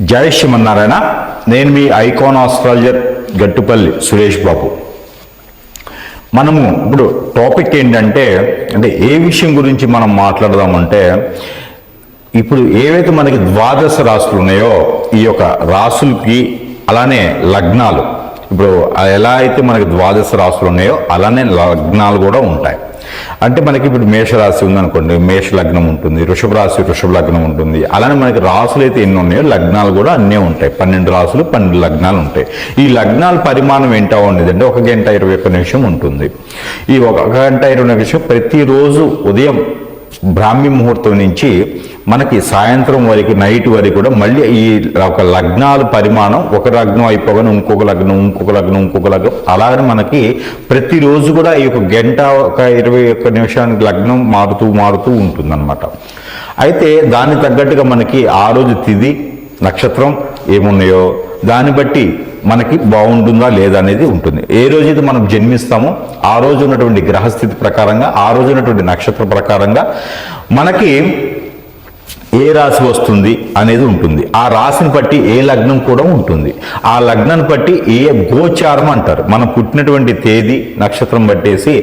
జై శ్రీమన్నారాయణ. నేను మీ icon astrologer Gattupalli Suresh Babu. మనము ఇప్పుడు టాపిక్ ఏంటంటే ఏ విషయం గురించి మనం మాట్లాడదామంటే, ఇప్పుడు ఏవైతే మనకి ద్వాదశ రాశులు ఉన్నాయో ఈ యొక్క రాశులకి అలానే లగ్నాలు, ఇప్పుడు ఎలా అయితే మనకి ద్వాదశ రాశులు ఉన్నాయో అలానే లగ్నాలు కూడా ఉంటాయి. అంటే మనకి ఇప్పుడు మేషరాశి ఉందనుకోండి, మేష లగ్నం ఉంటుంది, వృషభ రాశి వృషభ లగ్నం ఉంటుంది. అలానే మనకి రాశులు అయితే ఎన్ని ఉన్నాయో లగ్నాలు కూడా అన్నీ ఉంటాయి. 12 రాశులు 12 లగ్నాలు ఉంటాయి. ఈ లగ్నాల పరిమాణం ఏంటో ఉండేది అంటే 1 గంట 21 నిమిషం ఉంటుంది. ఈ 1 గంట 20 నిమిషం ప్రతిరోజు ఉదయం బ్రాహ్మీ ముహూర్తం నుంచి మనకి సాయంత్రం వరకు నైట్ వరకు కూడా మళ్ళీ ఈ ఒక లగ్నాల పరిమాణం, ఒక లగ్నం అయిపోగానే ఇంకొక లగ్నం, ఇంకొక లగ్నం, ఇంకొక లగ్నం, అలాగనే మనకి ప్రతిరోజు కూడా ఈ 1 గంట 21 నిమిషానికి లగ్నం మారుతూ ఉంటుందన్నమాట. అయితే దాన్ని తగ్గట్టుగా మనకి ఆ రోజు తిథి నక్షత్రం ఏమున్నాయో దాన్ని బట్టి మనకి బాగుంటుందా లేదా అనేది ఉంటుంది. ఏ రోజైతే మనం జన్మిస్తామో ఆ రోజు ఉన్నటువంటి గ్రహస్థితి ప్రకారంగా, ఆ రోజు ఉన్నటువంటి నక్షత్ర ప్రకారంగా మనకి ఏ రాశి వస్తుంది అనేది ఉంటుంది. ఆ రాశిని బట్టి ఏ లగ్నం కూడా ఉంటుంది. ఆ లగ్నాన్ని బట్టి ఏ గోచారం అంటారు. మనం పుట్టినటువంటి తేదీ నక్షత్రం బట్టేసి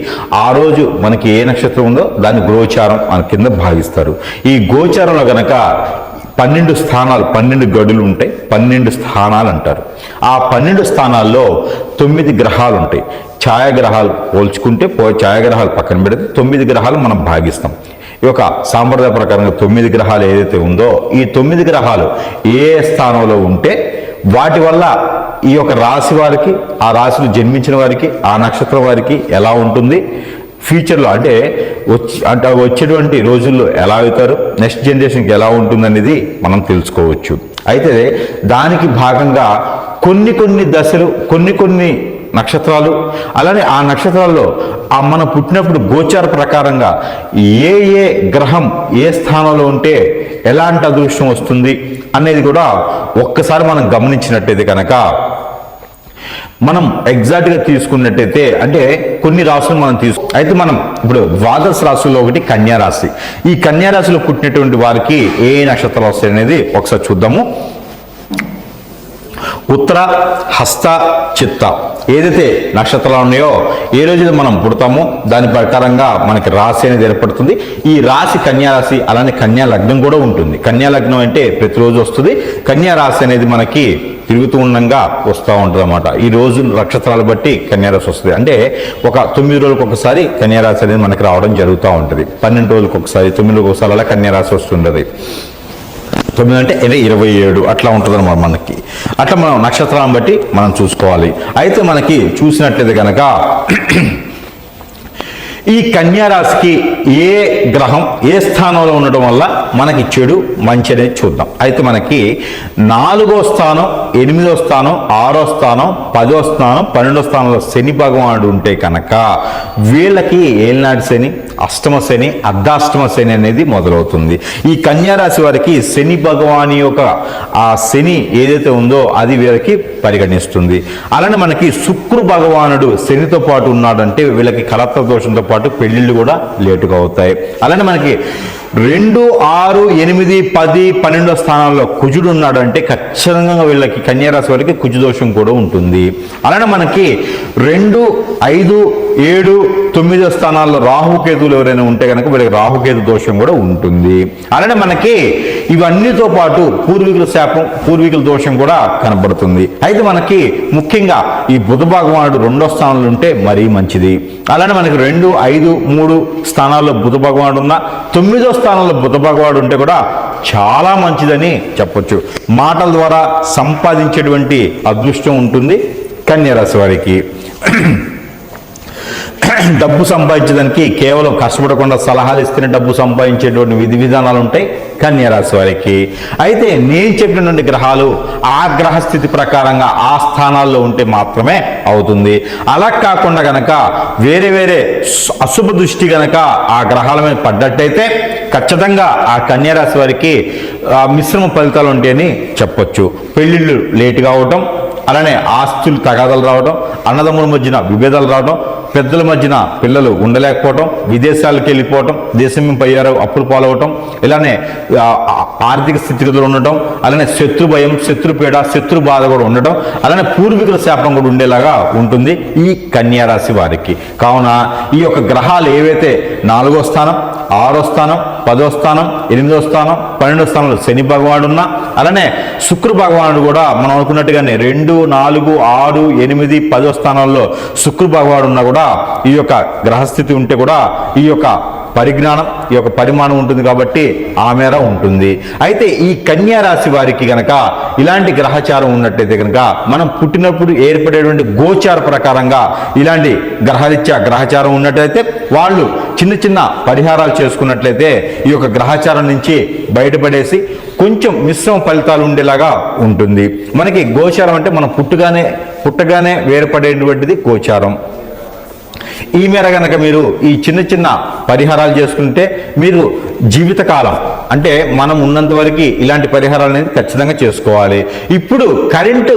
ఆ రోజు మనకి ఏ నక్షత్రం ఉందో దాన్ని గోచారం మన కింద భావిస్తారు. ఈ గోచారంలో గనక 12 స్థానాలు, 12 గడులు ఉంటాయి, 12 స్థానాలు అంటారు. ఆ 12 స్థానాల్లో 9 గ్రహాలు ఉంటాయి. ఛాయాగ్రహాలు పోల్చుకుంటే ఛాయాగ్రహాలు పక్కన పెడితే 9 గ్రహాలు మనం భాగిస్తాం. ఈ యొక్క సాంప్రదాయ ప్రకారంగా 9 గ్రహాలు ఏదైతే ఉందో ఈ 9 గ్రహాలు ఏ స్థానంలో ఉంటే వాటి వల్ల ఈ యొక్క రాశి వారికి, ఆ రాశిలో జన్మించిన వారికి, ఆ నక్షత్రం వారికి ఎలా ఉంటుంది, ఫ్యూచర్లో అంటే వచ్చేటువంటి రోజుల్లో ఎలా అవుతారు, నెక్స్ట్ జనరేషన్కి ఎలా ఉంటుందనేది మనం తెలుసుకోవచ్చు. అయితే దానికి భాగంగా కొన్ని దశలు, కొన్ని నక్షత్రాలు, అలానే ఆ నక్షత్రాల్లో మనం పుట్టినప్పుడు గోచార ప్రకారంగా ఏ గ్రహం ఏ స్థానంలో ఉంటే ఎలాంటి అదృష్టం వస్తుంది అనేది కూడా ఒక్కసారి మనం గమనించినట్టయితే కనుక, మనం ఎగ్జాక్ట్గా తీసుకున్నట్టయితే అంటే కొన్ని రాశులు మనం అయితే మనం ఇప్పుడు ద్వాదశ రాశుల్లో ఒకటి కన్యా రాశి. ఈ కన్యా రాశిలో పుట్టినటువంటి వారికి ఏ నక్షత్రాలు వస్తాయి అనేది ఒకసారి చూద్దాము. ఉత్తర, హస్త, చిత్త ఏదైతే నక్షత్రాలు ఉన్నాయో ఏ రోజు మనం పుడతామో దాని ప్రకారంగా మనకి రాశి అనేది ఏర్పడుతుంది. ఈ రాశి కన్యా రాశి, అలానే కన్యా లగ్నం కూడా ఉంటుంది. కన్యా లగ్నం అంటే ప్రతిరోజు వస్తుంది. కన్యా రాశి అనేది మనకి తిరుగుతూ ఉండగా వస్తూ ఉంటుంది అన్నమాట. ఈ రోజు నక్షత్రాలు బట్టి కన్యారాశి వస్తుంది. అంటే ఒక 9 రోజులకు ఒకసారి కన్యారాశి అనేది మనకి రావడం జరుగుతూ ఉంటుంది. 12 రోజులకు ఒకసారి, 9 రోజులకు ఒకసారి అలా కన్యారాశి వస్తుంటుంది. 9 అంటే 27 అట్లా ఉంటుంది అన్నమాట మనకి. అట్లా మనం నక్షత్రాలను బట్టి మనం చూసుకోవాలి. అయితే మనకి చూసినట్లయితే కనుక ఈ కన్యా రాశికి ఏ గ్రహం ఏ స్థానంలో ఉండడం వల్ల మనకి చెడు మంచి అనేది చూద్దాం. అయితే మనకి 4వ స్థానం, 8వ స్థానం, 6వ స్థానం, 10వ స్థానం, 12వ స్థానంలో శని భగవానుడు ఉంటే కనుక వీళ్ళకి ఏలినాటి శని, అష్టమ శని, అర్ధాష్టమ శని అనేది మొదలవుతుంది. ఈ కన్యా రాశి వారికి శని భగవాని యొక్క ఆ శని ఏదైతే ఉందో అది వీళ్ళకి పరిగణిస్తుంది. అలానే మనకి శుక్ర భగవానుడు శనితో పాటు ఉన్నాడంటే వీళ్ళకి కలత్ర దోషంతో పాటు పెళ్లిళ్ళు కూడా లేటుగా అవుతాయి. అలానే మనకి 2, 6, 8, 10, 12 స్థానాల్లో కుజుడు ఉన్నాడు అంటే ఖచ్చితంగా వీళ్ళకి కన్యా రాశి వారికి కుజు దోషం కూడా ఉంటుంది. అలానే మనకి 2, 5, 7, 9 స్థానాల్లో రాహుకేతువులు ఎవరైనా ఉంటే కనుక వీళ్ళకి రాహుకేతు దోషం కూడా ఉంటుంది. అలానే మనకి ఇవన్నీతో పాటు పూర్వీకుల శాపం, పూర్వీకుల దోషం కూడా కనబడుతుంది. అయితే మనకి ముఖ్యంగా ఈ బుధ భగవానుడు 2వ స్థానంలో ఉంటే మరీ మంచిది. అలానే మనకి 2, 5, 3 స్థానాల్లో బుధ భగవానుడు ఉన్న 9వ స్థానంలో బుధ భగవానుడు ఉంటే కూడా చాలా మంచిదని చెప్పొచ్చు. మాటల ద్వారా సంపాదించేటువంటి అదృష్టం ఉంటుంది కన్యా రాశి వారికి. డబ్బు సంపాదించడానికి కేవలం కష్టపడకుండా సలహాలు ఇస్తేనే డబ్బు సంపాదించేటువంటి విధి విధానాలు ఉంటాయి కన్యా రాశి వారికి. అయితే నేను చెప్పినటువంటి గ్రహాలు ఆ గ్రహస్థితి ప్రకారంగా ఆ స్థానాల్లో ఉంటే మాత్రమే అవుతుంది. అలా కాకుండా గనక వేరే అశుభ దృష్టి గనక ఆ గ్రహాల మీద పడ్డట్టయితే ఖచ్చితంగా ఆ కన్యా రాశి వారికి మిశ్రమ ఫలితాలు ఉంటాయని చెప్పొచ్చు. పెళ్లిళ్ళు లేటుగా అవటం, అలానే ఆస్తులు తగాదాలు రావడం, అన్నదమ్ముల మధ్యన విభేదాలు రావడం, పెద్దల మధ్యన పిల్లలు ఉండలేకపోవటం, విదేశాలకు వెళ్ళిపోవటం, దేశం పోయారు అప్పులు పాలవటం, ఇలానే ఆర్థిక స్థితిగతులు ఉండటం, అలానే శత్రు భయం, శత్రుపీడ, శత్రు బాధ కూడా ఉండటం, అలానే పూర్వీకుల శాపం కూడా ఉండేలాగా ఉంటుంది ఈ కన్యా రాశి వారికి. కావున ఈ యొక్క గ్రహాలు ఏవైతే 4వ స్థానం, 6వ స్థానం, 10వ స్థానం, 8వ స్థానం, 12వ స్థానంలో శని భగవానుడు ఉన్నా, అలానే శుక్ర భగవానుడు కూడా మనం అనుకున్నట్టుగానే 2, 4, 6, 8, 10వ స్థానాల్లో శుక్ర భగవానుడు ఉన్నా కూడా ఈ యొక్క గ్రహస్థితి ఉంటే కూడా ఈ యొక్క పరిజ్ఞానం, ఈ యొక్క పరిమాణం ఉంటుంది కాబట్టి ఆ మేర ఉంటుంది. అయితే ఈ కన్యా రాశి వారికి గనక ఇలాంటి గ్రహచారం ఉన్నట్టయితే కనుక మనం పుట్టినప్పుడు ఏర్పడేటువంటి గోచార ప్రకారంగా ఇలాంటి గ్రహరీత్యా గ్రహచారం ఉన్నట్టయితే వాళ్ళు చిన్న చిన్న పరిహారాలు చేసుకున్నట్లయితే ఈ యొక్క గ్రహచారం నుంచి బయటపడేసి కొంచెం మిశ్రమ ఫలితాలు ఉండేలాగా ఉంటుంది. మనకి గోచారం అంటే మనం పుట్టగానే వేరుపడేటువంటిది గోచారం. ఈ మేర గనక మీరు ఈ చిన్న చిన్న పరిహారాలు చేసుకుంటే మీరు జీవితకాలం అంటే మనం ఉన్నంత వరకు ఇలాంటి పరిహారాలు అనేది ఖచ్చితంగా చేసుకోవాలి. ఇప్పుడు కరెంటు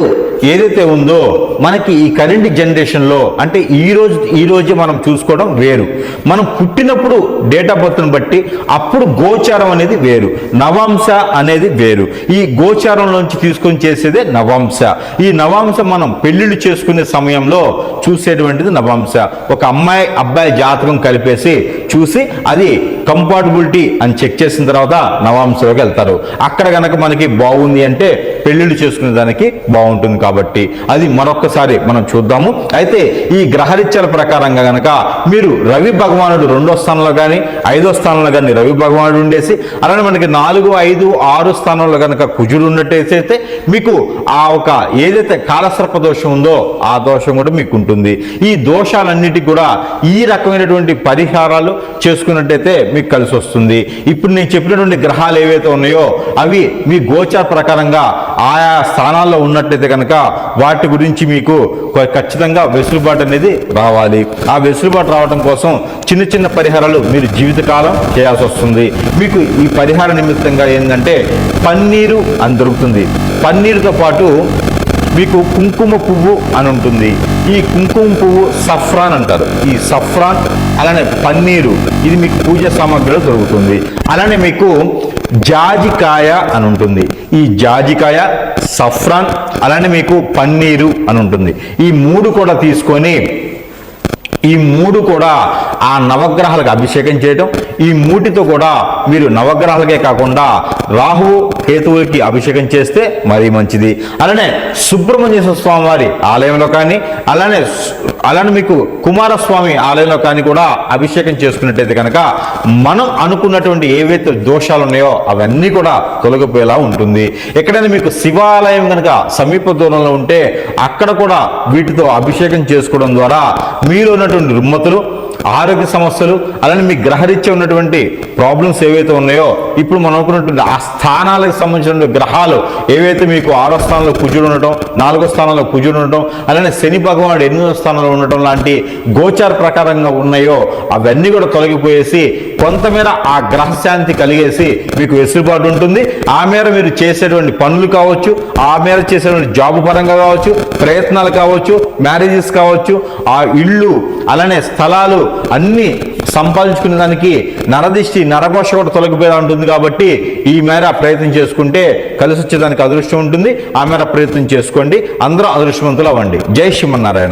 ఏదైతే ఉందో మనకి ఈ కరెంట్ జనరేషన్లో అంటే ఈ రోజే మనం చూసుకోవడం వేరు. మనం పుట్టినప్పుడు డేట్ ఆఫ్ బర్త్ను బట్టి అప్పుడు గోచారం అనేది వేరు, నవాంశ అనేది వేరు. ఈ గోచారంలోంచి తీసుకొని చేసేదే నవాంశ. ఈ నవాంశ మనం పెళ్లిళ్ళు చేసుకునే సమయంలో చూసేటువంటిది నవాంశ. ఒక అబ్బాయి జాతకం కలిపేసి చూసి అది కంపాటబిలిటీ అని చెక్ చేసిన తర్వాత నవాంశలోకి వెళ్తారు. అక్కడ గనక మనకి బాగుంది అంటే పెళ్లిళ్ళు చేసుకునే దానికి బాగుంటుంది. కాబట్టి అది మరొక్కసారి మనం చూద్దాము. అయితే ఈ గ్రహరీత్యాల ప్రకారంగా గనక మీరు రవి భగవానుడు 2వ స్థానంలో కానీ 5వ స్థానంలో కానీ రవి భగవానుడు ఉండేసి, అలానే మనకి 4, 5, 6 స్థానంలో కనుక కుజుడు ఉన్నట్టయితే మీకు ఆ ఒక ఏదైతే కాలసర్ప దోషం ఉందో ఆ దోషం కూడా మీకు ఉంటుంది. ఈ దోషాలన్నిటికీ కూడా ఈ రకమైనటువంటి పరిహారాలు చేసుకున్నట్టయితే మీకు కలిసి వస్తుంది. ఇప్పుడు నేను చెప్పినటువంటి గ్రహాలు ఏవైతే ఉన్నాయో అవి మీ గోచార ప్రకారంగా ఆయా స్థానాల్లో ఉన్నట్లయితే కనుక వాటి గురించి మీకు ఖచ్చితంగా వెసులుబాటు అనేది రావాలి. ఆ వెసులుబాటు రావడం కోసం చిన్న చిన్న పరిహారాలు మీరు జీవితకాలం చేయాల్సి వస్తుంది. మీకు ఈ పరిహార నిమిత్తంగా ఏంటంటే పన్నీరు అని దొరుకుతుంది. పన్నీరుతో పాటు మీకు కుంకుమ పువ్వు అని ఉంటుంది. ఈ కుంకుమ పువ్వు సఫ్రాన్ అంటారు. ఈ సఫ్రాన్ అలానే పన్నీరు ఇది మీకు పూజ సామాగ్రిలో దొరుకుతుంది. అలానే మీకు జాజికాయ అని ఉంటుంది. ఈ జాజికాయ, సఫ్రాన్ అలానే మీకు పన్నీరు అని ఉంటుంది. ఈ 3 కూడా తీసుకొని ఈ 3 కూడా ఆ నవగ్రహాలకు అభిషేకం చేయడం, ఈ 3తో కూడా మీరు నవగ్రహాలకే కాకుండా రాహువు కేతువులకి అభిషేకం చేస్తే మరీ మంచిది. అలానే సుబ్రహ్మణ్యేశ్వర స్వామి వారి ఆలయంలో కానీ అలానే మీకు కుమారస్వామి ఆలయంలో కానీ కూడా అభిషేకం చేసుకున్నట్టయితే కనుక మనం అనుకున్నటువంటి ఏవైతే దోషాలు ఉన్నాయో అవన్నీ కూడా తొలగిపోయేలా ఉంటుంది. ఎక్కడైనా మీకు శివాలయం కనుక సమీప దూరంలో ఉంటే అక్కడ కూడా వీటితో అభిషేకం చేసుకోవడం ద్వారా మీరు ఉన్నటువంటి రుమ్మతులు, ఆరోగ్య సమస్యలు అలానే మీ గ్రహరీత్యా ఉన్నటువంటి ప్రాబ్లమ్స్ ఏవైతే ఉన్నాయో ఇప్పుడు మనం అనుకున్నటువంటి ఆ స్థానాలకు సంబంధించిన గ్రహాలు ఏవైతే మీకు 6వ స్థానంలో కుజుడు ఉండటం, 4వ స్థానంలో కుజుడు ఉండటం, అలానే శని భగవానుడు 8వ స్థానంలో ఉండటం లాంటి గోచార ప్రకారంగా ఉన్నాయో అవన్నీ కూడా తొలగిపోయేసి కొంతమేర ఆ గ్రహశాంతి కలిగేసి మీకు వెసులుబాటు ఉంటుంది. ఆ మేర మీరు చేసేటువంటి పనులు కావచ్చు, ఆ మేర చేసేటువంటి జాబ్ పరంగా కావచ్చు, ప్రయత్నాలు కావచ్చు, మ్యారేజెస్ కావచ్చు, ఆ ఇళ్ళు అలానే స్థలాలు అన్నీ సంపాదించుకునే దానికి నరదిష్టి నరఘోష కూడా తొలగిపోయేలా ఉంటుంది. కాబట్టి ఈ మేర ప్రయత్నం చేసుకుంటే కలిసి వచ్చేదానికి అదృష్టం ఉంటుంది. ఆ మేర ప్రయత్నం చేసుకోండి. అందరూ అదృష్టవంతులు అవ్వండి. జై శ్రీమన్నారాయణ.